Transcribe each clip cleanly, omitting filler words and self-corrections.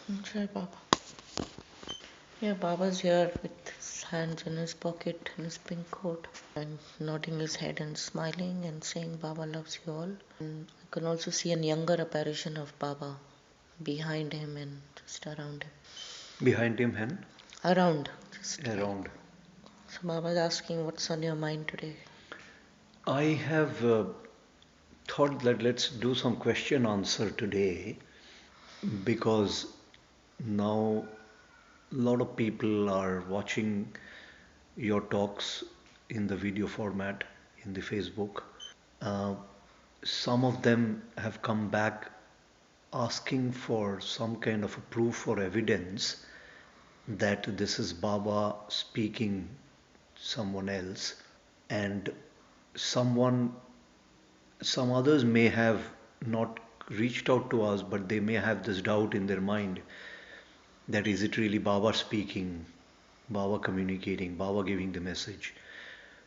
Sure, Baba. Yeah, Baba's here with his hands in his pocket and his pink coat and nodding his head and smiling and saying Baba loves you all. And I can also see a younger apparition of Baba behind him and just around him. Behind him and Around, just like. around. So Baba's asking what's on your mind today. I have thought that let's do some question answer today because now a lot of people are watching your talks in the video format in the Facebook. Uh, some of them have come back asking for some kind of a proof or evidence that this is Baba speaking someone else, and someone some others may have not reached out to us, but they may have this doubt in their mind that is it really Baba speaking, Baba communicating, Baba giving the message.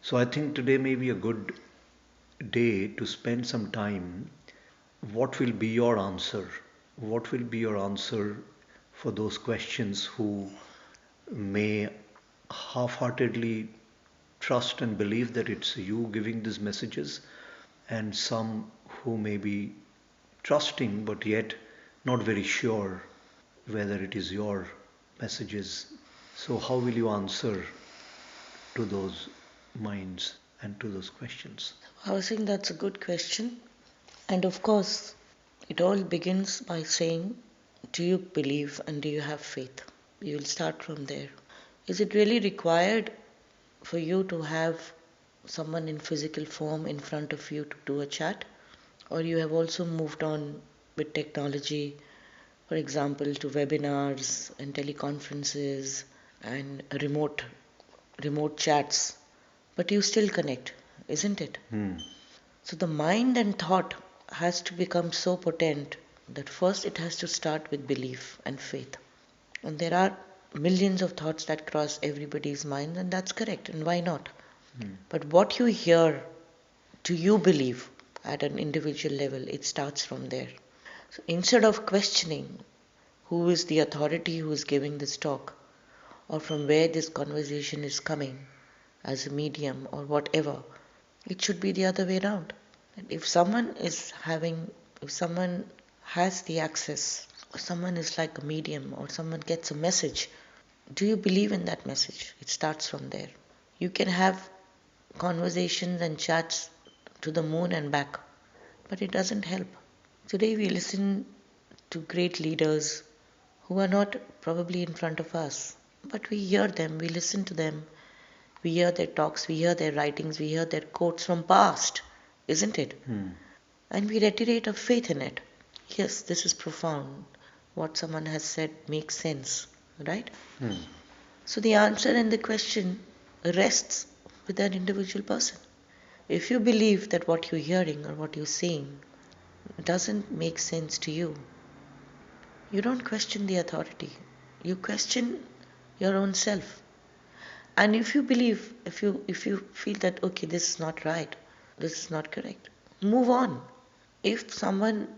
So I think today may be a good day to spend some time. What will be your answer? What will be your answer for those questions who may half-heartedly trust and believe that it's you giving these messages, and some who may be trusting but yet not very sure whether it is your messages. So, how will you answer to those minds and to those questions? I was saying that's a good question. And of course, it all begins by saying, do you believe and do you have faith? You will start from there. Is it really required for you to have someone in physical form in front of you to do a chat? Or you have also moved on with technology, for example, to webinars and teleconferences and remote chats, but you still connect, isn't it? So the mind and thought has to become so potent that first it has to start with belief and faith. And there are millions of thoughts that cross everybody's mind, and that's correct, and why not? But what you hear, do you believe at an individual level? It starts from there. So instead of questioning who is the authority who is giving this talk, or from where this conversation is coming as a medium or whatever, it should be the other way around. And if someone has the access, or someone is like a medium, or someone gets a message, do you believe in that message? It starts from there. You can have conversations and chats to the moon and back, but it doesn't help. Today we listen to great leaders who are not probably in front of us, but we hear them, we listen to them, we hear their talks, we hear their writings, we hear their quotes from past, isn't it? And we reiterate a faith in it. Yes, this is profound. What someone has said makes sense, right? So the answer and the question rests with that individual person. If you believe that what you're hearing or what you're seeing doesn't make sense to you, you don't question the authority. You question your own self. And if you believe, if you feel that okay, this is not right, this is not correct, move on. If someone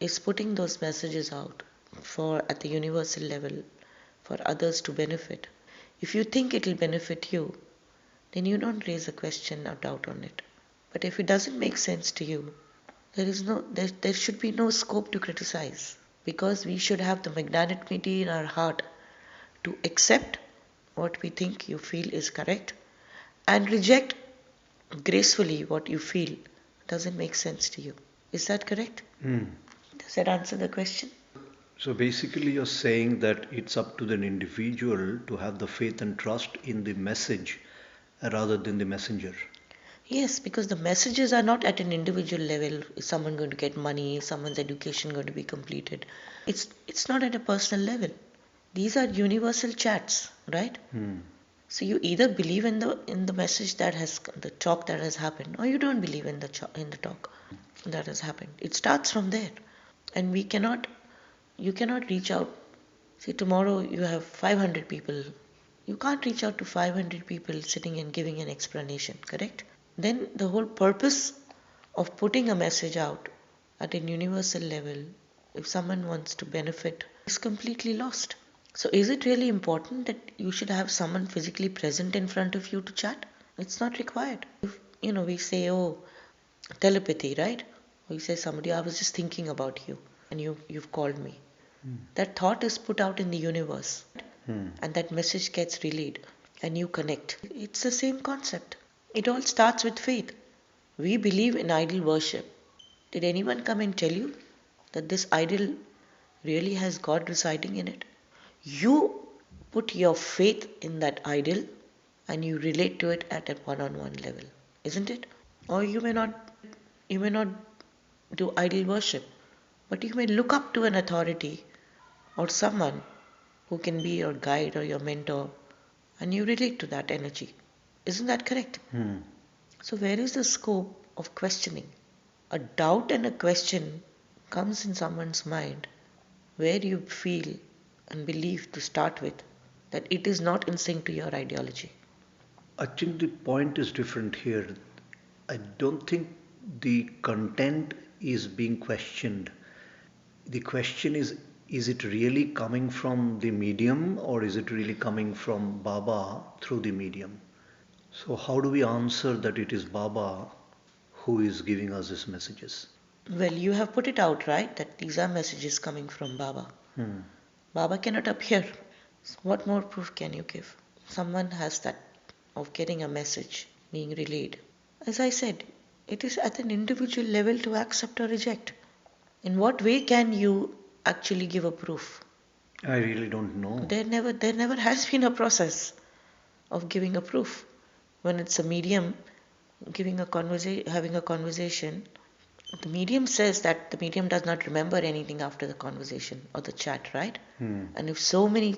is putting those messages out for at the universal level for others to benefit, if you think it will benefit you, then you don't raise a question or doubt on it. But if it doesn't make sense to you, there should be no scope to criticize, because we should have the magnanimity in our heart to accept what we think you feel is correct and reject gracefully what you feel doesn't make sense to you. Is that correct? Does that answer the question? So basically, you're saying that it's up to the individual to have the faith and trust in the message rather than the messenger. Yes, because the messages are not at an individual level. Is someone going to get money? Is someone's education going to be completed? It's not at a personal level. These are universal chats, right? So you either believe in the message that has the talk that has happened, or you don't believe in the talk that has happened. It starts from there, and you cannot reach out. See, tomorrow you have 500 people. You can't reach out to 500 people sitting and giving an explanation, correct? Then the whole purpose of putting a message out at a universal level, if someone wants to benefit is completely lost. So is it really important that you should have someone physically present in front of you to chat? It's not required. If, we say, oh, telepathy, right? Or you say somebody, I was just thinking about you and you've called me. That thought is put out in the universe and that message gets relayed and you connect. It's the same concept. It all starts with faith. We believe in idol worship. Did anyone come and tell you that this idol really has God residing in it? You put your faith in that idol and you relate to it at a one-on-one level, isn't it? Or you may not do idol worship, but you may look up to an authority or someone who can be your guide or your mentor and you relate to that energy. Isn't that correct? So where is the scope of questioning? A doubt and a question comes in someone's mind where you feel and believe to start with that it is not in sync to your ideology. I think the point is different here. I don't think the content is being questioned. The question is it really coming from the medium or is it really coming from Baba through the medium? So, how do we answer that it is Baba who is giving us these messages? Well, you have put it out, right, that these are messages coming from Baba. Baba cannot appear. So what more proof can you give? Someone has that of getting a message being relayed. As I said, it is at an individual level to accept or reject. In what way can you actually give a proof? I really don't know. There never has been a process of giving a proof. When it's a medium having a conversation, the medium says that the medium does not remember anything after the conversation or the chat, right? And if so many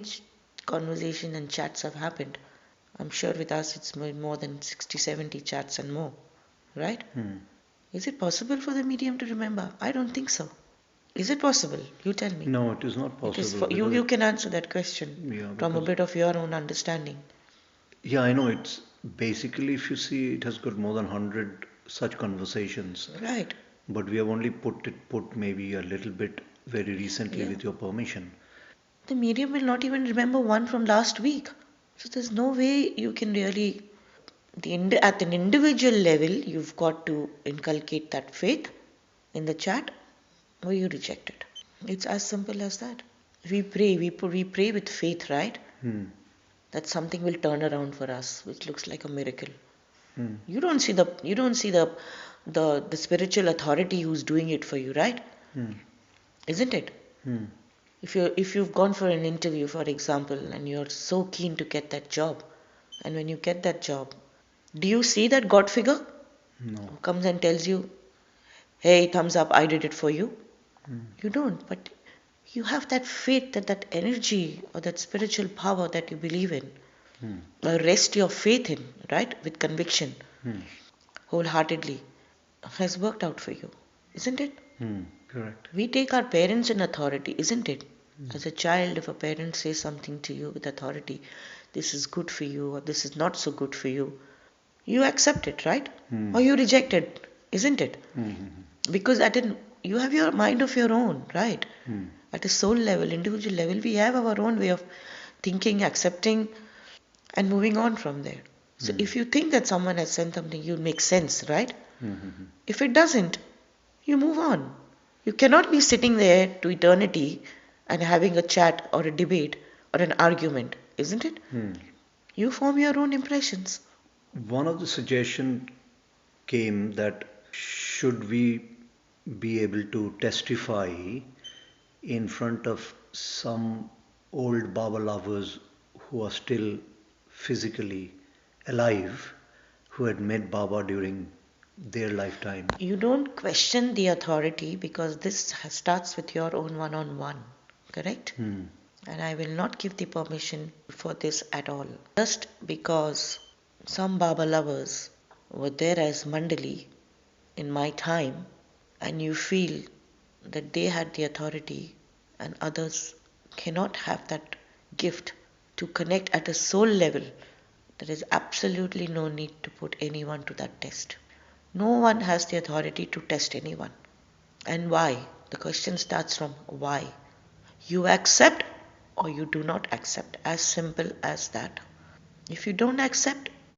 conversations and chats have happened, I'm sure with us it's more than 60, 70 chats and more, right? Is it possible for the medium to remember? I don't think so. Is it possible? You tell me. No, it is not It is possible. you can answer that question Yeah, from a because bit of your own understanding. yeah, I know it's basically if you see it has got more than 100 such conversations, Right. but we have only put maybe a little bit very recently Yeah. with your permission. The medium will not even remember one from last week. So there's no way you can really at an individual level you've got to inculcate that faith in the chat or you reject it. It's as simple as that. We pray with faith, right? That something will turn around for us, which looks like a miracle. You don't see the spiritual authority who's doing it for you, right? Isn't it? If you've gone for an interview, for example, and you're so keen to get that job, and when you get that job, do you see that God figure No. who comes and tells you, hey, thumbs up, I did it for you? You don't, but you have that faith that that energy or that spiritual power that you believe in, or rest your faith in, right, with conviction, wholeheartedly, has worked out for you, isn't it? Correct. We take our parents in authority, isn't it? As a child, if a parent says something to you with authority, this is good for you or this is not so good for you, you accept it, right? Or you reject it, isn't it? Because you have your mind of your own, right? At a soul level, individual level, we have our own way of thinking, accepting, and moving on from there. So if you think that someone has said something, you make sense, right? If it doesn't, you move on. You cannot be sitting there to eternity and having a chat or a debate or an argument, isn't it? You form your own impressions. One of the suggestion came that should we be able to testify in front of some old Baba lovers who are still physically alive, who had met Baba during their lifetime. You don't question the authority because this starts with your own one-on-one, correct? And I will not give the permission for this at all. Just because some Baba lovers were there as Mandali in my time and you feel that they had the authority and others cannot have that gift to connect at a soul level, there is absolutely no need to put anyone to that test. No one has the authority to test anyone. And why? The question starts from why. You accept or you do not accept. As simple as that. If you don't accept,